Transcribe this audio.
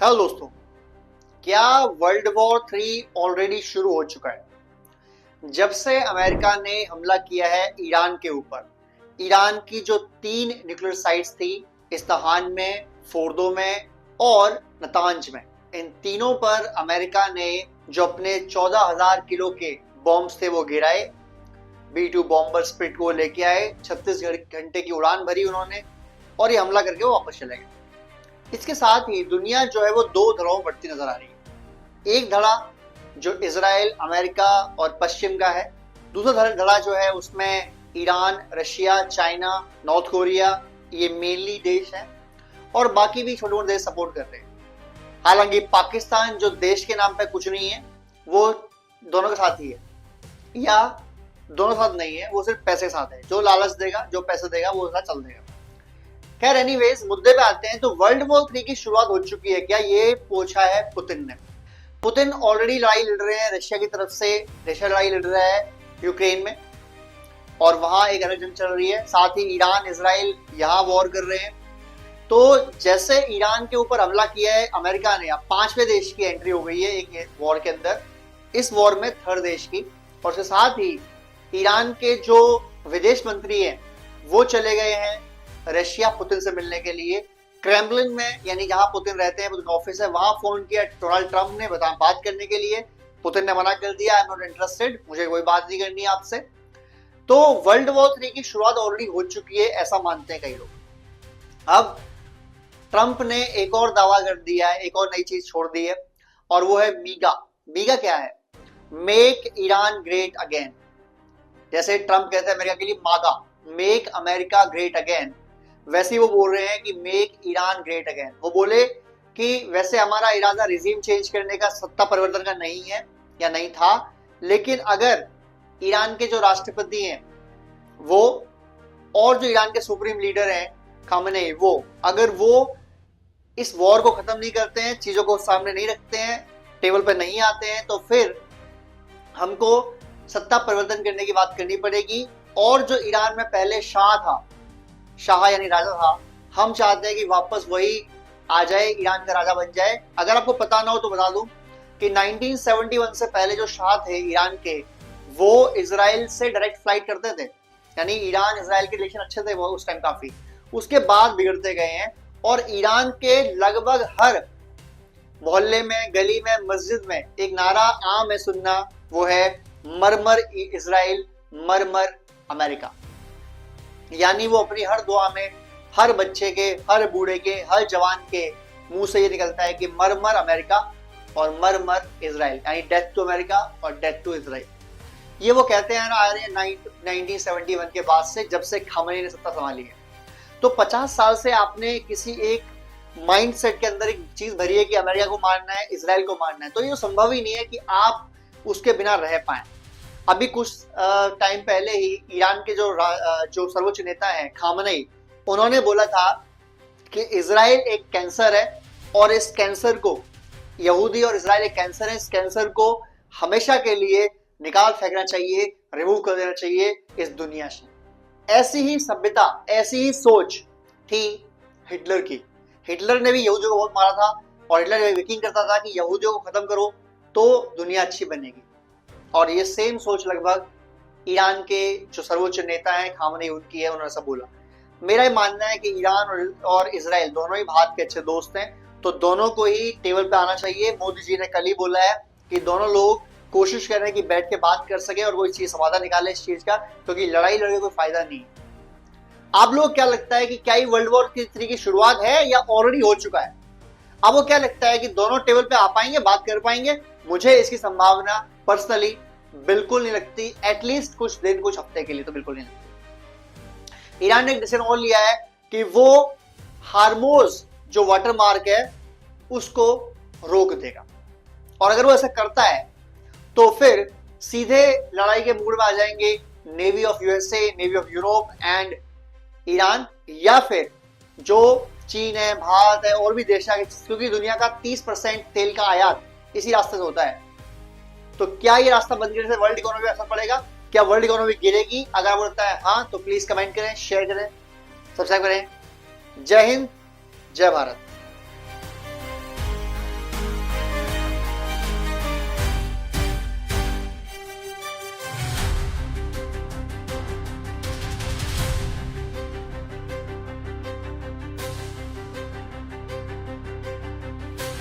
Hello दोस्तों, क्या world war 3 already शुरू हो चुका है? जब से अमेरिका ने हमला किया है ईरान के ऊपर, ईरान की जो 3 न्यूक्लियर साइट्स थी, इस्फहान में, फोर्दो में और नतांज में, इन तीनों पर अमेरिका ने जो अपने 14,000 किलो के बॉम्ब्स थे वो गिराए। B-2 बॉम्बर स्पिरिट को लेके आए, 36 घंटे की उड़ान भरी उन्होंने और ये हमला करके वो वापस चले गए। इसके साथ ही दुनिया जो है वो दो धड़ों में बढ़ती नजर आ रही है। एक धड़ा जो इजराइल, अमेरिका और पश्चिम का है, दूसरा धड़ा जो है उसमें Iran, Russia, China, north Korea, ये मेनली देश हैं और बाकी भी छोटे मोटे देश सपोर्ट कर रहे हैं। हालांकि पाकिस्तान जो देश के नाम पे कुछ नहीं है, वो दोनों के साथ ही है, या दोनों साथ नहीं है, वो सिर्फ पैसे के साथ है। जो लालच देगा, जो पैसे देगा, वो साथ चल देगा। खैर एनीवेज, मुद्दे पे आते हैं। तो वर्ल्ड वॉर 3 की शुरुआत हो चुकी है क्या, ये पूछा है पुतिन ने। पुतिन ऑलरेडी लड़ाई लड़ रहे हैं रशिया की तरफ से। रशिया लड़ाई लड़ रहा है यूक्रेन में और वहां एक अलग जंग चल रही है। साथ ही ईरान, इजराइल यहाँ वॉर कर रहे हैं। तो जैसे ईरान के ऊपर हमला किया है अमेरिका ने, अब 5वें देश की एंट्री हो गई है एक वॉर के अंदर, इस वॉर में 3rd देश की। और उसके साथ ही ईरान के जो विदेश मंत्री हैं वो चले गए हैं रशिया पुतिन से मिलने के लिए। क्रेमलिन में, यानी जहां पुतिन रहते हैं, पुतिन ऑफिस है, वहां फोन किया डोनाल्ड ट्रंप ने बात करने के लिए। पुतिन ने मना कर दिया, आई एम नॉट इंटरेस्टेड, मुझे कोई बात नहीं करनी है आपसे। तो वर्ल्ड वॉर 3 की शुरुआत ऑलरेडी हो चुकी है, ऐसा मानते हैं कई लोग। अब ट्रंप ने एक और दावा कर दिया है, एक और नई चीज छोड़ दी है, और वो है मीगा। मीगा क्या है? Make Iran great again. जैसे ट्रंप कहते हैं अमेरिका के लिए मागा, मेक अमेरिका ग्रेट अगेन, वैसे ही वो बोल रहे हैं कि मेक ईरान ग्रेट अगेन। वो बोले कि वैसे हमारा इरादा रिजीम चेंज करने का, सत्ता परिवर्तन का नहीं है या नहीं था, लेकिन अगर ईरान के जो राष्ट्रपति हैं वो और जो ईरान के सुप्रीम लीडर हैं खामेनेई, वो अगर वो इस वॉर को खत्म नहीं करते हैं, चीजों को सामने नहीं रखते हैं, टेबल पर नहीं आते हैं, तो फिर हमको सत्ता परिवर्तन करने की बात करनी पड़ेगी। और जो ईरान में पहले शाह था, शाह यानी राजा था, हम चाहते हैं कि वापस वही आ जाए, ईरान का राजा बन जाए। अगर आपको पता ना हो तो बता दूं कि 1971 से पहले जो शाह थे ईरान के, वो इजराइल से डायरेक्ट फ्लाइट करते थे, यानी ईरान इजराइल के रिलेशन अच्छे थे वो उस टाइम काफी। उसके बाद बिगड़ते गए हैं और ईरान के लगभग हर मोहल्ले में, गली में, मस्जिद में एक नारा आम है सुनना, वो है मरमर इजराइल, मरमर अमेरिका। यानी वो अपनी हर दुआ में हर बच्चे के, हर बूढ़े के, हर जवान के मुंह से ये निकलता है कि मरमर अमेरिका और मरमर इजराइल, यानी डेथ टू अमेरिका और डेथ टू इजराइल। ये वो कहते हैं ना आ रहे हैं 1971 के बाद से, जब से खामेनेई ने सत्ता संभाली है। तो 50 साल से आपने किसी एक माइंडसेट के अंदर एक चीज भरी है कि अमेरिका को मारना है, इजराइल को मारना है, तो ये संभव ही नहीं है कि आप उसके बिना रह पाए। अभी कुछ टाइम पहले ही ईरान के जो सर्वोच्च नेता हैं खामेनेई, उन्होंने बोला था कि इजराइल एक कैंसर है और इस कैंसर को, यहूदी और इजराइल एक कैंसर है, इस कैंसर को हमेशा के लिए निकाल फेंकना चाहिए, रिमूव कर देना चाहिए इस दुनिया से। ऐसी ही सभ्यता, ऐसी ही सोच थी हिटलर की। हिटलर ने भी यहूदियों को बहुत मारा था और हिटलर यकीन करता था कि यहूदियों को खत्म करो तो दुनिया अच्छी बनेगी। और ये सेम सोच लगभग ईरान के जो सर्वोच्च नेता हैं खामेनेई, उनकी है, उन्होंने सब बोला। मेरा ये मानना है कि ईरान और इजराइल दोनों ही भारत के अच्छे दोस्त हैं, तो दोनों को ही टेबल पे आना चाहिए। मोदी जी ने कल ही बोला है कि दोनों लोग कोशिश करें कि बैठ के बात कर सके और कोई चीज समाधान निकाले इस चीज का, क्योंकि लड़ाई लड़के कोई फायदा नहीं। आप लोग क्या लगता है कि क्या ये वर्ल्ड वॉर 3 की शुरुआत है या ऑलरेडी हो चुका है? आपको क्या लगता है कि दोनों टेबल पे आ पाएंगे, बात कर पाएंगे? मुझे इसकी संभावना पर्सनली बिल्कुल नहीं लगती, एटलीस्ट कुछ दिन, कुछ हफ्ते के लिए तो बिल्कुल नहीं लगती। ईरान ने एक डिसीजन और लिया है कि वो हार्मोज जो वाटर मार्क है उसको रोक देगा, और अगर वो ऐसा करता है तो फिर सीधे लड़ाई के मूड में आ जाएंगे navy of USA, navy of Europe and Iran, या फिर जो चीन है, भारत है और भी देश है, क्योंकि दुनिया का 30% तेल का आयात इसी रास्ते से होता है। तो क्या ये रास्ता बंद करने से वर्ल्ड इकोनॉमी पर असर पड़ेगा? क्या वर्ल्ड इकोनॉमी गिरेगी? अगर आपको लगता है हाँ, तो प्लीज कमेंट करें, शेयर करें, सब्सक्राइब करें। जय हिंद, जय भारत।